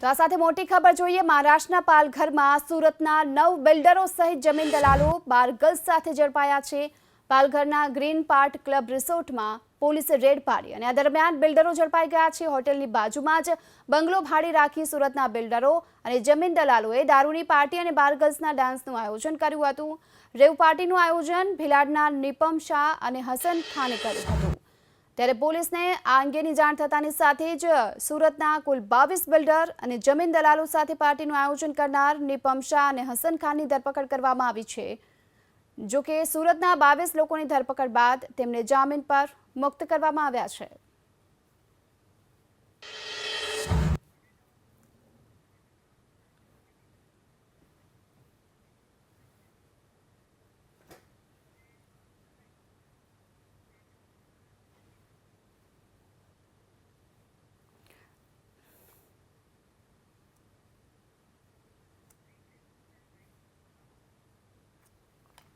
તો આ સાથે મોટી ખબર જોઈએ મહારાષ્ટ્રના પાલઘરમાં સુરતના 9 બિલ્ડરો સહિત જમીન દલાલો 12 ગર્લ્સ સાથે ઝડપાયા છે। પાલઘરના ગ્રીન પાર્ક ક્લબ રિસોર્ટમાં પોલીસે રેડ પાડી અને આ દરમિયાન બિલ્ડરો ઝડપાઈ ગયા છે। હોટેલની બાજુમાં જ બંગલો ભાડે રાખી સુરતના બિલ્ડરો અને જમીન દલાલોએ દારૂની પાર્ટી અને 12 ગર્લ્સના ડાન્સનું આયોજન કર્યું હતું। રેવ પાર્ટીનું આયોજન ભિલાડના નિપમ શાહ અને હસન ખાને કર્યું હતું। ત્યારે પોલીસને આ અંગેની જાણ થતાની સાથે જ સુરતના કુલ 22 બિલ્ડર અને જમીન દલાલો સાથે પાર્ટીનું આયોજન કરનાર નિપમ શાહ અને હસન ખાનની ધરપકડ કરવામાં આવી છે। જો કે સુરતના 22 લોકોની ધરપકડ બાદ તેમને જામીન પર મુક્ત કરવામાં આવ્યા છે।